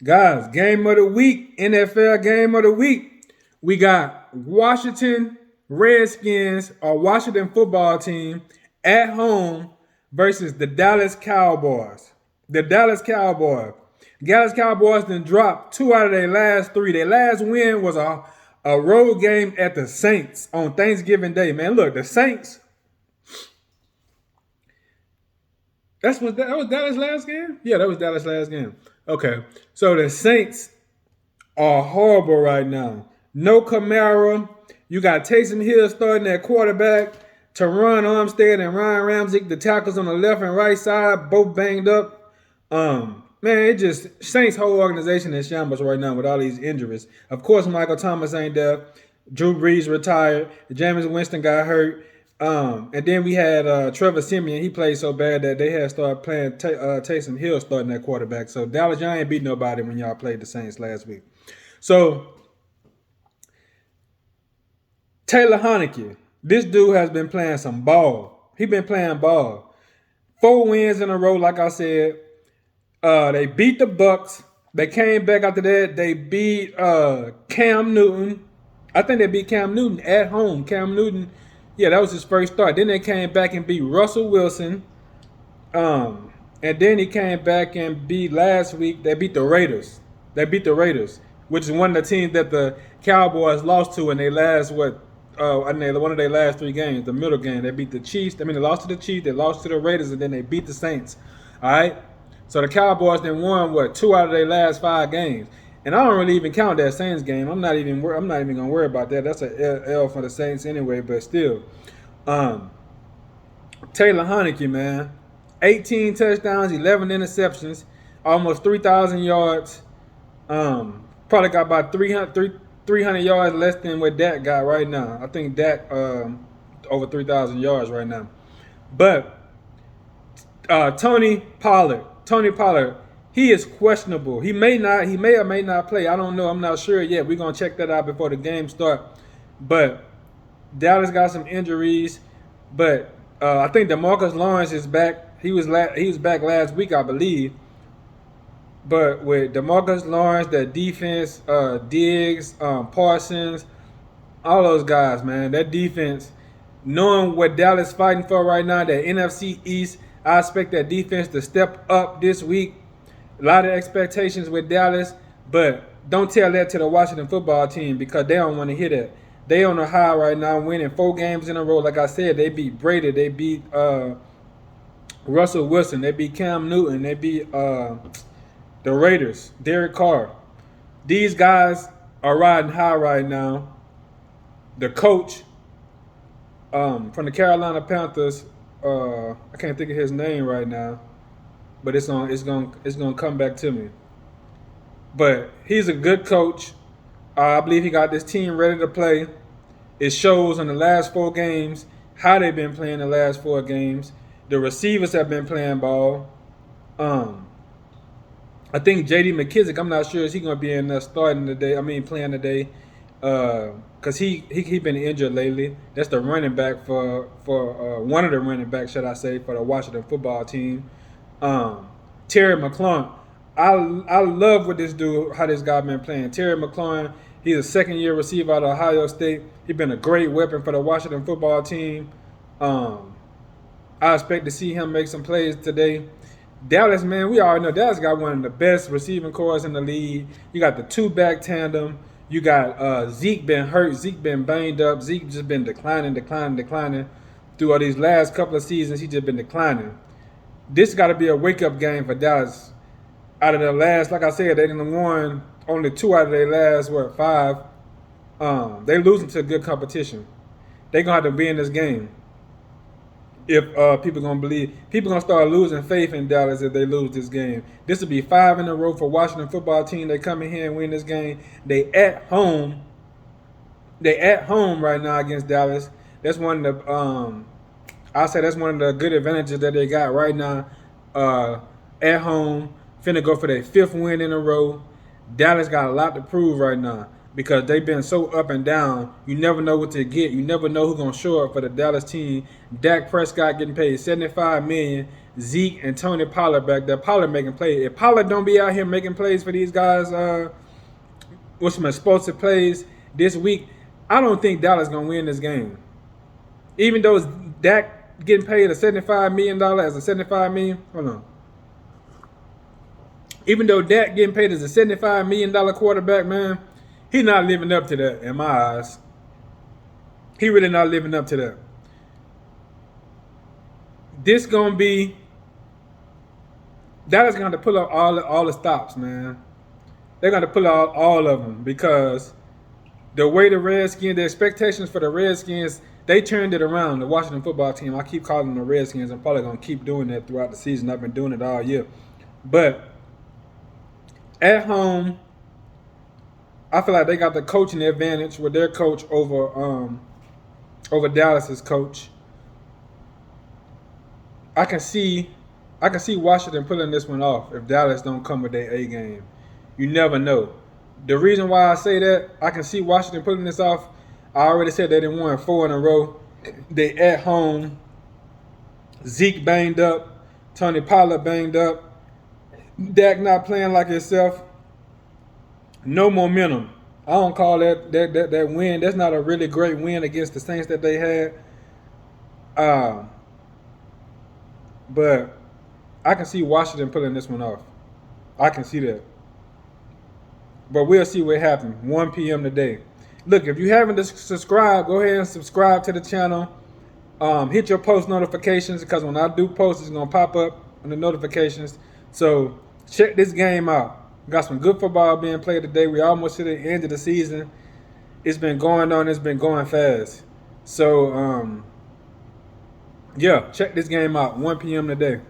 Guys, game of the week, NFL game of the week. We got Washington Redskins or Washington football team at home versus the Dallas Cowboys. The Dallas Cowboys. Dallas Cowboys then dropped two out of their last three. Their last win was a road game at the Saints on Thanksgiving Day. Man, look, the Saints. That was Dallas last game? Yeah, that was Dallas last game. Okay. So the Saints are horrible right now. No Kamara. You got Taysom Hill starting at quarterback. Teron Armstead and Ryan Ramsey, the tackles on the left and right side, both banged up. Man, it just Saints' whole organization is shambles right now with all these injuries. Of course, Michael Thomas ain't there. Drew Brees retired. Jameis Winston got hurt. And then we had Trevor Simeon. He played so bad that they had started playing Taysom Hill starting at quarterback. So Dallas, y'all ain't beat nobody when y'all played the Saints last week. So Taylor Heineke, this dude has been playing some ball. He been playing ball. 4 wins in a row, like I said. They beat the Bucks. They came back after that. They beat Cam Newton. I think they beat Cam Newton at home. Cam Newton, yeah, that was his first start. Then they came back and beat Russell Wilson. And then he came back and beat last week. They beat the Raiders. They beat the Raiders, which is one of the teams that the Cowboys lost to in their last one of their last 3 games. The middle game, they beat the Chiefs. They lost to the Chiefs. They lost to the Raiders, and then they beat the Saints. All right. So the Cowboys then won 2 out of their last 5 games. And I don't really even count that Saints game. I'm not even gonna worry about that. That's an L for the Saints anyway. But still, Taylor Heineke, man, 18 touchdowns, 11 interceptions, almost 3,000 yards. Probably got about 300 yards less than what Dak got right now. I think Dak over 3,000 yards right now. But Tony Pollard, he is questionable. He may or may not play. I don't know. I'm not sure yet. We're gonna check that out before the game start. But Dallas got some injuries. But I think DeMarcus Lawrence is back. He was back last week, I believe. But with DeMarcus Lawrence, that defense, Diggs, Parsons, all those guys, man, that defense, knowing what Dallas fighting for right now, that NFC East, I expect that defense to step up this week. A lot of expectations with Dallas, but don't tell that to the Washington football team because they don't want to hear that. They on a high right now, winning 4 games in a row. Like I said, they beat Brady, they beat Russell Wilson, they beat Cam Newton, they beat the Raiders, Derek Carr. These guys are riding high right now. The coach from the Carolina Panthers, I can't think of his name right now, but it's gonna come back to me. But he's a good coach. I believe he got this team ready to play. It shows in the last 4 games how they've been playing the last 4 games. The receivers have been playing ball. I think J.D. McKissick, I'm not sure is he going to be in there starting today. Playing today, because he been injured lately. That's the running back for one of the running backs, should I say, for the Washington football team. Terry McLaurin, I love what this dude, how this guy been playing. Terry McLaurin, he's a second-year receiver out of Ohio State. He's been a great weapon for the Washington football team. I expect to see him make some plays today. Dallas, man, we already know Dallas got one of the best receiving corps in the league. You got the 2-back tandem. You got Zeke been hurt. Zeke been banged up. Zeke just been declining. Through all these last couple of seasons, he just been declining. This got to be a wake-up game for Dallas. Out of the last, like I said, they didn't won only 2 out of their last, 5. They losing to good competition. They going to have to win this game. If people gonna start losing faith in Dallas if they lose this game. This will be 5 in a row for Washington football team. They come in here and win this game. They at home right now against Dallas. That's one of the I'll say that's one of the good advantages that they got right now. At home, finna go for their 5th win in a row. Dallas got a lot to prove right now, because they've been so up and down. You never know what to get. You never know who's going to show up for the Dallas team. Dak Prescott getting paid $75 million. Zeke and Tony Pollard back there. Pollard making plays. If Pollard don't be out here making plays for these guys, with some explosive plays this week, I don't think Dallas gonna win this game. Even though Dak getting paid a $75 million as a $75 million. Hold on. Even though Dak getting paid as a $75 million quarterback, man, he not living up to that in my eyes. He really not living up to that. This gonna be Dallas gonna pull up all the stops, man. They're gonna pull out all of them because the way the Redskins, the expectations for the Redskins, they turned it around. The Washington football team, I keep calling them the Redskins. I'm probably gonna keep doing that throughout the season. I've been doing it all year, but at home, I feel like they got the coaching advantage with their coach over Dallas's coach. I can see Washington pulling this one off if Dallas don't come with their A game. You never know. The reason why I say that, I can see Washington pulling this off. I already said they didn't win 4 in a row. They at home. Zeke banged up. Tony Pollard banged up. Dak not playing like himself. No momentum. I don't call that win. That's not a really great win against the Saints that they had. But I can see Washington pulling this one off. I can see that. But we'll see what happens. 1 p.m. today. Look, if you haven't subscribed, go ahead and subscribe to the channel. Hit your post notifications because when I do post, it's going to pop up on the notifications. So check this game out. Got some good football being played today. We almost to the end of the season. It's been going on. It's been going fast. So, yeah, check this game out. 1 p.m. today.